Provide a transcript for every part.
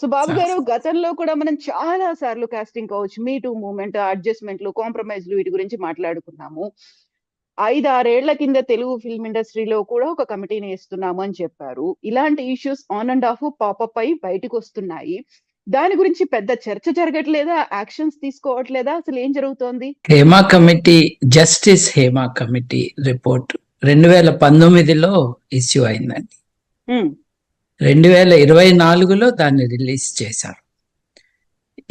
So బాబు గారు, గతంలో కూడా మనం చాలా సార్లు కాస్టింగ్ కౌచ్, మీ టూ మూవ్‌మెంట్, అడ్జస్ట్‌మెంట్‌లు, కాంప్రమైజ్‌లు వీటి గురించి మాట్లాడుకున్నాము. 5, 6 ఏళ్ల కింద తెలుగు ఫిల్మ్ ఇండస్ట్రీలో కూడా ఒక కమిటీని ఏస్తున్నాము అని చెప్పారు. ఇలాంటి issues on and of popup అయ్యి బయటికొస్తున్నాయి. దాని గురించి పెద్ద చర్చ జరగట్లేదా? యాక్షన్స్ తీసుకోవట్లేదా? అసలు ఏం జరుగుతోంది? Hema committee, justice Hema committee report 2019లో ఇష్యూ అయిందండి. 2024లో దాన్ని రిలీజ్ చేశారు.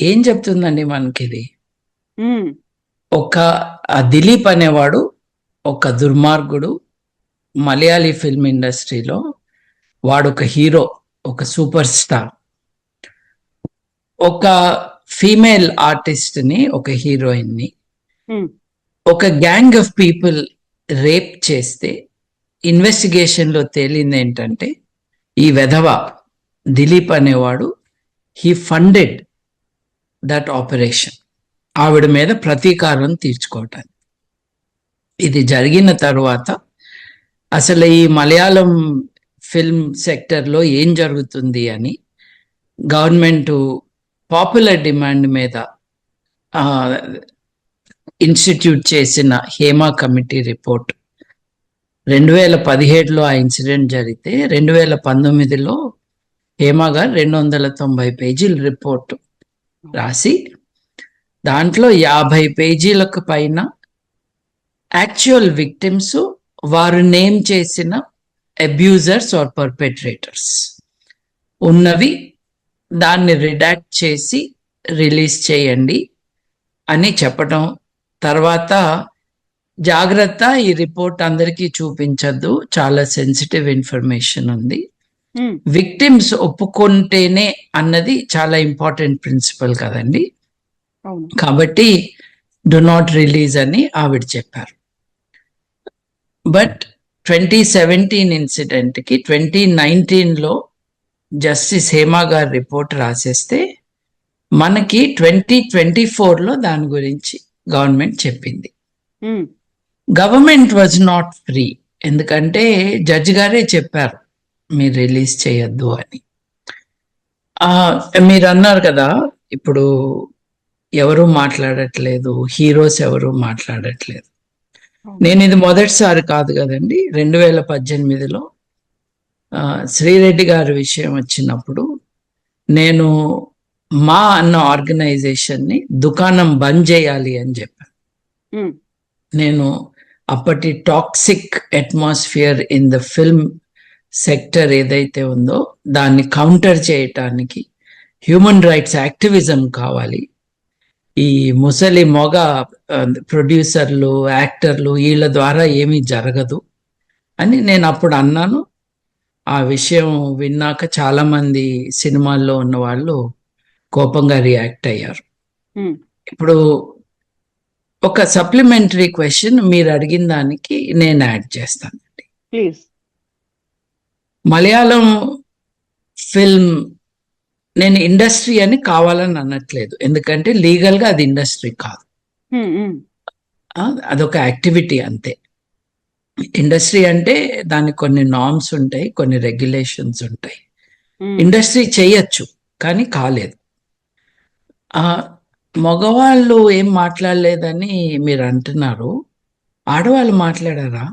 ఏం చెప్తుందండి మనకి ఇది? ఒక దిలీప్ అనేవాడు ఒక దుర్మార్గుడు. మలయాళీ ఫిల్మ్ ఇండస్ట్రీలో వాడు ఒక హీరో, ఒక సూపర్ స్టార్. ఒక ఫీమేల్ ఆర్టిస్ట్ ని, ఒక హీరోయిన్ ని ఒక గ్యాంగ్ ఆఫ్ పీపుల్ రేప్ చేస్తే ఇన్వెస్టిగేషన్ లో తేలింది ఏంటంటే, ఈ వెధవ దిలీప్ అనేవాడు హీ ఫండెడ్ దట్ ఆపరేషన్, ఆవిడ మీద ప్రతీకారం తీర్చుకోవటానికి. ఇది జరిగిన తర్వాత అసలు ఈ మలయాళం ఫిల్మ్ సెక్టర్లో ఏం జరుగుతుంది అని గవర్నమెంట్ పాపులర్ డిమాండ్ మీద ఇన్స్టిట్యూట్ చేసిన హేమా కమిటీ రిపోర్ట్ 2017లో ఆ ఇన్సిడెంట్ జరిగితే 2019లో హేమా గారు 290 పేజీల రిపోర్ట్ రాసి దాంట్లో 50 పేజీలకు పైన యాక్చువల్ విక్టిమ్స్, వారు నేమ్ చేసిన అబ్యూజర్స్ ఆర్ పర్పెట్రేటర్స్ ఉన్నవి, దాన్ని రిడాక్ట్ చేసి రిలీజ్ చేయండి అని చెప్పడం. తర్వాత జాగ్రత్త, ఈ రిపోర్ట్ అందరికీ చూపించద్దు, చాలా సెన్సిటివ్ ఇన్ఫర్మేషన్ ఉంది, విక్టిమ్స్ ఒప్పుకుంటేనే అన్నది చాలా ఇంపార్టెంట్ ప్రిన్సిపల్ కదండి, కాబట్టి డు నాట్ రిలీజ్ అని ఆవిడ చెప్పారు. బట్ 2017 ఇన్సిడెంట్ కి 2019లో జస్టిస్ హేమా గారు రిపోర్ట్ రాసేస్తే మనకి 2024లో దాని గురించి గవర్నమెంట్ చెప్పింది. గవర్నమెంట్ వాజ్ నాట్ ఫ్రీ, ఎందుకంటే జడ్జి గారే చెప్పారు మీరు రిలీజ్ చేయొద్దు అని. మీరు అన్నారు కదా, ఇప్పుడు ఎవరు మాట్లాడట్లేదు, హీరోస్ ఎవరు మాట్లాడట్లేదు. నేను ఇది మొదటిసారి కాదు కదండి, 2018లో శ్రీరెడ్డి గారి విషయం వచ్చినప్పుడు నేను మా అన్న ఆర్గనైజేషన్ని దుకాణం బంద్ చేయాలి అని చెప్పాను. నేను అప్పటి toxic atmosphere in the film sector ఏదైతే ఉందో దాన్ని కౌంటర్ చేయటానికి హ్యూమన్ రైట్స్ యాక్టివిజం కావాలి, ఈ ముసలి మొగ ప్రొడ్యూసర్లు, యాక్టర్లు వీళ్ళ ద్వారా ఏమీ జరగదు అని నేను అప్పుడు అన్నాను. ఆ విషయం విన్నాక చాలా మంది సినిమాల్లో ఉన్న వాళ్ళు కోపంగా రియాక్ట్ అయ్యారు. ఇప్పుడు ఒక సప్లిమెంటరీ క్వశ్చన్ మీరు అడిగిన దానికి నేను యాడ్ చేస్తానండి, ప్లీజ్. మలయాళం ఫిల్మ్, నేను ఇండస్ట్రీ అని కావాలని అనట్లేదు, ఎందుకంటే లీగల్గా అది ఇండస్ట్రీ కాదు, అదొక యాక్టివిటీ అంతే. ఇండస్ట్రీ అంటే దానికి కొన్ని నార్మ్స్ ఉంటాయి, కొన్ని రెగ్యులేషన్స్ ఉంటాయి. ఇండస్ట్రీ చేయొచ్చు కానీ కాలేదు. మగవాళ్ళు ఏం మాట్లాడలేదని మీరు అంటున్నారు, ఆడవాళ్ళు మాట్లాడారా?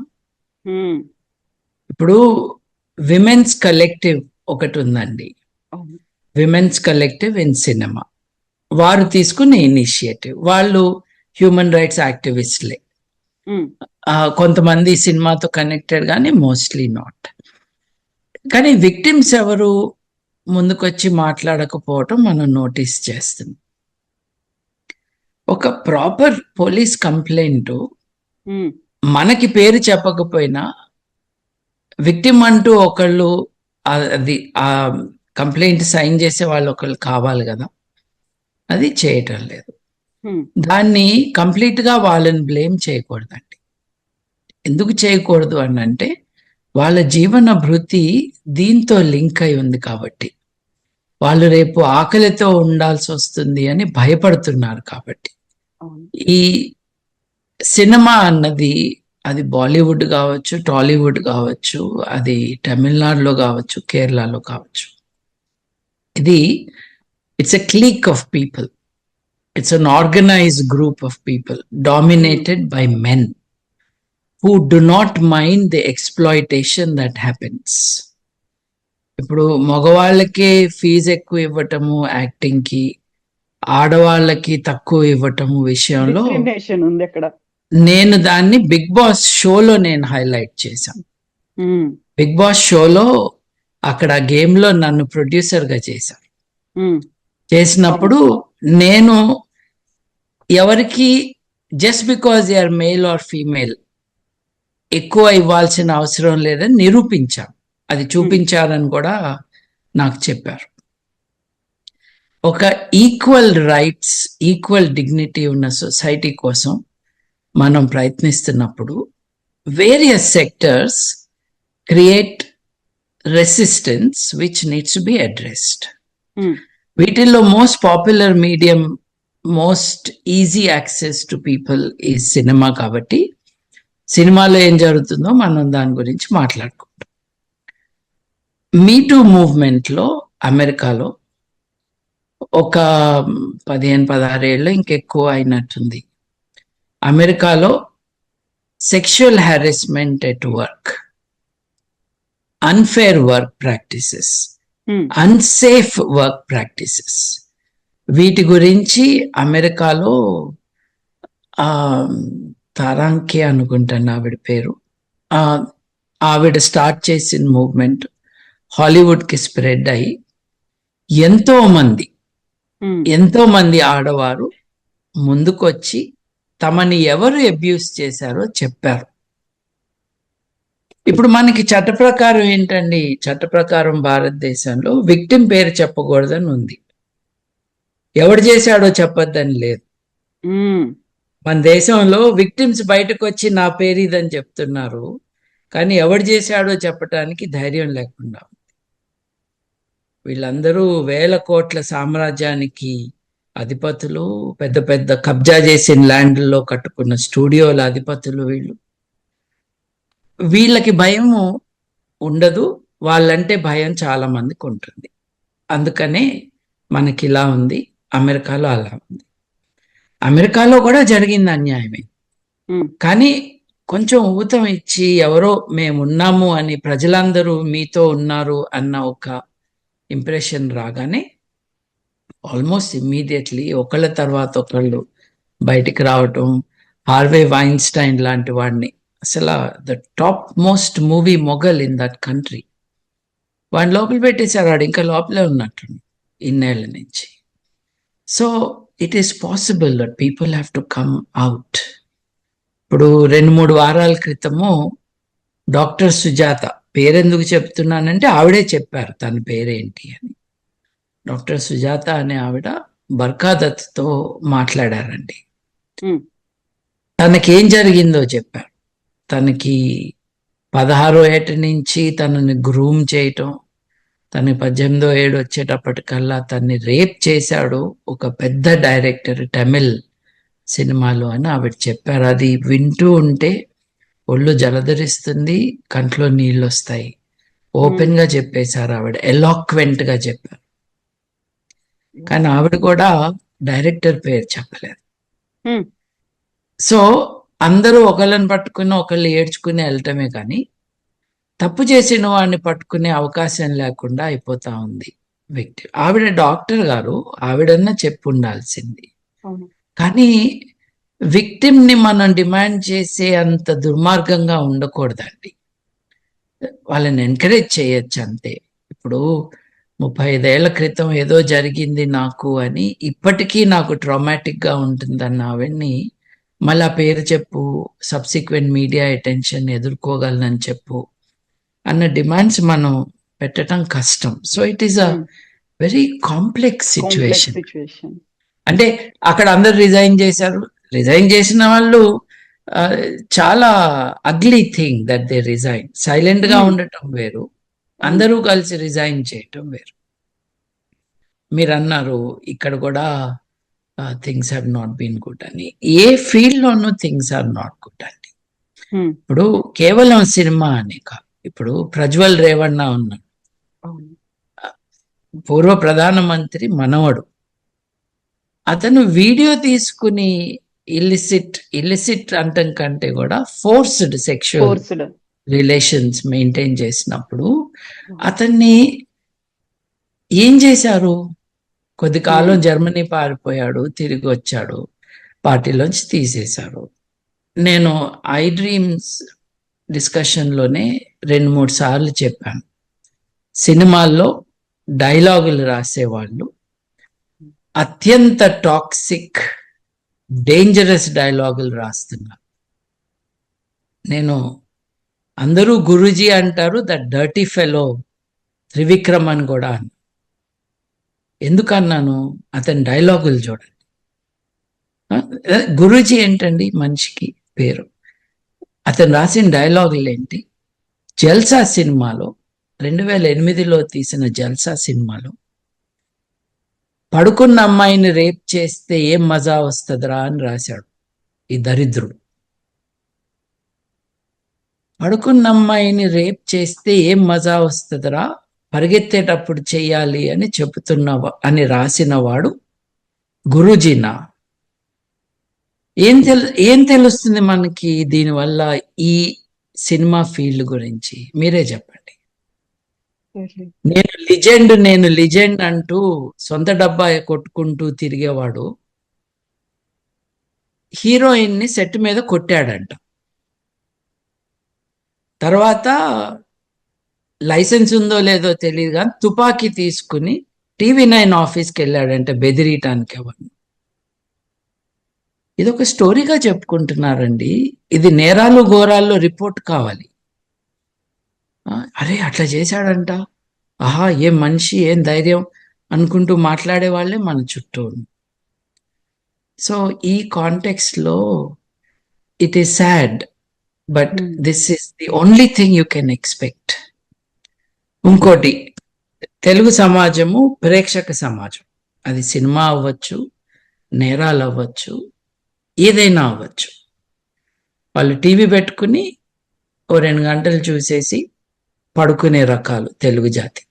ఇప్పుడు విమెన్స్ కలెక్టివ్ ఒకటి ఉందండి, విమెన్స్ కలెక్టివ్ ఇన్ సినిమా, వారు తీసుకునే ఇనిషియేటివ్, వాళ్ళు హ్యూమన్ రైట్స్ యాక్టివిస్ట్లే. కొంతమంది సినిమాతో కనెక్టెడ్ కానీ మోస్ట్లీ నాట్. కానీ విక్టిమ్స్ ఎవరు ముందుకొచ్చి మాట్లాడకపోవటం మనం నోటీస్ చేస్తున్నాం. ఒక ప్రాపర్ పోలీస్ కంప్లైంట్ మనకి పేరు చెప్పకపోయినా విక్టిమ్ అంటూ ఒకళ్ళు, అది ఆ కంప్లైంట్ సైన్ చేసే వాళ్ళు ఒకళ్ళు కావాలి కదా, అది చేయటం లేదు. దాన్ని కంప్లీట్గా వాళ్ళని బ్లేమ్ చేయకూడదండి. ఎందుకు చేయకూడదు అని అంటే, వాళ్ళ జీవన భృతి దీంతో లింక్ అయి ఉంది కాబట్టి, వాళ్ళు రేపు ఆకలితో ఉండాల్సి వస్తుంది అని భయపడుతున్నారు కాబట్టి. ఈ సినిమా అన్నది అది బాలీవుడ్ కావచ్చు, టాలీవుడ్ కావచ్చు, అది తమిళనాడులో కావచ్చు, కేరళలో కావచ్చు, ఇది It's a clique of people. It's an organized group of people dominated by men who do not mind the exploitation that happens. ఇప్పుడు మగవాళ్ళకే ఫీజు ఎక్కువ ఇవ్వటము యాక్టింగ్ కి, ఆడవాళ్ళకి తక్కువ ఇవ్వటము విషయంలో Discrimination ఉంది అక్కడ. నేను దాన్ని బిగ్ బాస్ షోలో నేను హైలైట్ చేశాను. బిగ్ బాస్ షోలో అక్కడ గేమ్ లో నన్ను ప్రొడ్యూసర్ గా చేశాను. చేసినప్పుడు నేను ఎవరికి just because they are male or female ఎక్కువ ఇవ్వాల్సిన అవసరం లేదని నిరూపించాను. అది చూపించారని కూడా నాకు చెప్పారు. ఒక ఈక్వల్ రైట్స్, ఈక్వల్ డిగ్నిటీ ఉన్న సొసైటీ కోసం మనం ప్రయత్నిస్తున్నప్పుడు various sectors create resistance which needs to be addressed. వీటిల్లో most popular medium, most easy access to people ఈ సినిమా. కాబట్టి సినిమాలో ఏం జరుగుతుందో మనం దాని గురించి మాట్లాడుకుంటాం. మీటూ మూవ్మెంట్లో అమెరికాలో ఒక 15-16 ఏళ్ళు ఇంకెక్కువ అయినట్టుంది. అమెరికాలో sexual harassment at work, unfair work practices, unsafe work practices, వీటి గురించి అమెరికాలో తారాంకే అనుకుంటాను ఆవిడ పేరు, ఆవిడ స్టార్ట్ చేసిన మూవ్మెంట్ హాలీవుడ్కి స్ప్రెడ్ అయ్యి ఎంతో మంది ఆడవారు ముందుకొచ్చి తమని ఎవరు అబ్యూస్ చేశారో చెప్పారు. ఇప్పుడు మనకి చట్ట ప్రకారం ఏంటండి, చట్ట ప్రకారం భారతదేశంలో విక్టిమ్ పేరు చెప్పకూడదని ఉంది. ఎవడు చేశాడో చెప్పొద్దని లేదు. మన దేశంలో విక్టిమ్స్ బయటకు వచ్చి నా పేరు ఇదని చెప్తున్నారు, కానీ ఎవడు చేశాడో చెప్పటానికి ధైర్యం లేకుండా. వీళ్ళందరూ 1000 కోట్ల సామ్రాజ్యానికి అధిపతులు, పెద్ద పెద్ద కబ్జా చేసిన ల్యాండ్లో కట్టుకున్న స్టూడియోల అధిపతులు. వీళ్ళకి భయము ఉండదు, వాళ్ళంటే భయం చాలా మందికి ఉంటుంది. అందుకనే మనకి ఇలా ఉంది, అమెరికాలో అలా ఉంది. అమెరికాలో కూడా జరిగింది అన్యాయమే, కానీ కొంచెం ఊతం ఇచ్చి ఎవరో మేమున్నాము అని, ప్రజలందరూ మీతో ఉన్నారు అన్న ఒక ఇంప్రెషన్ రాగానే ఆల్మోస్ట్ ఇమ్మీడియట్లీ ఒకళ్ళ తర్వాత ఒకళ్ళు బయటికి రావటం. హార్వే వైన్స్టైన్ లాంటి వాడిని, అసలు the top most movie mogul in that country, వాడిని లోపల పెట్టేశారు. వాడు ఇంకా లోపలే ఉన్నట్టు ఇన్నేళ్ల నుంచి. So it is possible that people have to come out. ఇప్పుడు 2-3 వారాల క్రితము డాక్టర్ సుజాత, పేరెందుకు చెప్తున్నానంటే ఆవిడే చెప్పారు తన పేరేంటి అని. డాక్టర్ సుజాత అనే ఆవిడ బర్ఖాదత్తో మాట్లాడారండి. తనకేం జరిగిందో చెప్పారు. తనకి 16వ ఏట నుంచి తనని గ్రూమ్ చేయటం, తన 18వ ఏడు వచ్చేటప్పటికల్లా తన్ని రేప్ చేశాడు ఒక పెద్ద డైరెక్టర్ తమిళ్ సినిమాలో అని ఆవిడ చెప్పారు. అది వింటూ ఉంటే ఒళ్ళు జలధరిస్తుంది, కంట్లో నీళ్ళు వస్తాయి. ఓపెన్ గా చెప్పేశారు ఆవిడ, ఎలాక్వెంట్ గా చెప్పారు. కానీ ఆవిడ కూడా డైరెక్టర్ పేరు చెప్పలేదు. సో అందరూ ఒకళ్ళని పట్టుకుని ఒకళ్ళు ఏడ్చుకుని వెళ్ళటమే కానీ తప్పు చేసిన వాడిని పట్టుకునే అవకాశం లేకుండా అయిపోతా ఉంది వ్యక్తి. ఆవిడ డాక్టర్ గారు, ఆవిడన్నా చెప్పు ఉండాల్సింది. కానీ విక్టిమ్ ని మనం డిమాండ్ చేసే అంత దుర్మార్గంగా ఉండకూడదండి. వాళ్ళని ఎంకరేజ్ చేయొచ్చు అంతే. ఇప్పుడు 35 ఏళ్ల క్రితం ఏదో జరిగింది నాకు అని, ఇప్పటికీ నాకు ట్రామాటిక్ గా ఉంటుందన్న ఆవిడ్ని మళ్ళా పేరు చెప్పు, సబ్సిక్వెంట్ మీడియా అటెన్షన్ ఎదుర్కోగలనని చెప్పు అన్న డిమాండ్స్ మనం పెట్టడం కష్టం. So it is a very complex situation. అంటే అక్కడ అందరు రిజైన్ చేశారు. రిజైన్ చేసిన వాళ్ళు చాలా ugly thing that they resign. Silent గా ఉండటం వేరు, అందరూ కలిసి రిజైన్ చేయటం వేరు. మీరు అన్నారు ఇక్కడ కూడా things have not been good అని. ఏ ఫీల్డ్ లోనూ థింగ్స్ ఆర్ నాట్ గుడ్ అండి. ఇప్పుడు కేవలం సినిమా అనే కాదు. ఇప్పుడు ప్రజ్వల్ రేవಣ್ణ ఉన్నాడు, పూర్వ ప్రధానమంత్రి మనవడు. అతను వీడియో తీసుకుని ఇల్లిసిట్ అంటం కంటే కూడా ఫోర్స్డ్ సెక్షువల్ రిలేషన్స్ మెయింటైన్ చేసినప్పుడు అతన్ని ఏం చేశారు? కొద్ది కాలం జర్మనీ పారిపోయాడు, తిరిగి వచ్చాడు, పార్టీలోంచి తీసేశారు. నేను ఐ డ్రీమ్స్ డిస్కషన్లోనే 2-3 సార్లు చెప్పాను, సినిమాల్లో డైలాగులు రాసేవాళ్ళు అత్యంత టాక్సిక్ డేంజరస్ డైలాగులు రాస్తున్నారు. నేను అందరూ గురూజీ అంటారు, ద డర్టీ ఫెలో త్రివిక్రమ్ అని కూడా అన్నా. ఎందుకన్నాను? అతని డైలాగులు చూడండి. గురూజీ ఏంటండి మనిషికి పేరు. అతను రాసిన డైలాగులు ఏంటి? జల్సా సినిమాలో 2008లో తీసిన జల్సా సినిమాలో పడుకున్న అమ్మాయిని రేప్ చేస్తే ఏం మజా వస్తుందిరా అని రాశాడు ఈ దరిద్రుడు. పడుకున్న అమ్మాయిని రేప్ చేస్తే ఏం మజా వస్తుందిరా, పరిగెత్తేటప్పుడు చెయ్యాలి అని అని రాసిన వాడు గురూజీనా? ఏం తెలుస్తుంది మనకి దీనివల్ల ఈ సినిమా ఫీల్డ్ గురించి? మీరే చెప్పండి. నేను లిజెండ్ అంటూ సొంత డబ్బా కొట్టుకుంటూ తిరిగేవాడు హీరోయిన్ ని సెట్ మీద కొట్టాడంట. తర్వాత లైసెన్స్ ఉందో లేదో తెలియదు కానీ తుపాకీ తీసుకుని TV9 ఆఫీస్కి వెళ్ళాడంటే బెదిరియటానికి ఎవరిని. ఇది ఒక స్టోరీగా చెప్పుకుంటున్నారండి. ఇది నేరాలు ఘోరాల్లో రిపోర్ట్ కావాలి. అరే అట్లా చేశాడంట, ఆహా ఏం మనిషి, ఏం ధైర్యం అనుకుంటూ మాట్లాడే వాళ్ళే మన చుట్టూ. సో ఈ కాంటెక్స్లో it is sad, but this is the only thing you can expect. ఇంకోటి, తెలుగు సమాజము ప్రేక్షక సమాజం. అది సినిమా అవ్వచ్చు, నేరాలు అవ్వచ్చు, ఏదైనా అవ్వచ్చు. వాళ్ళు టీవీ పెట్టుకుని 2 గంటలు చూసేసి పడుకునే రకాలు తెలుగు జాతి.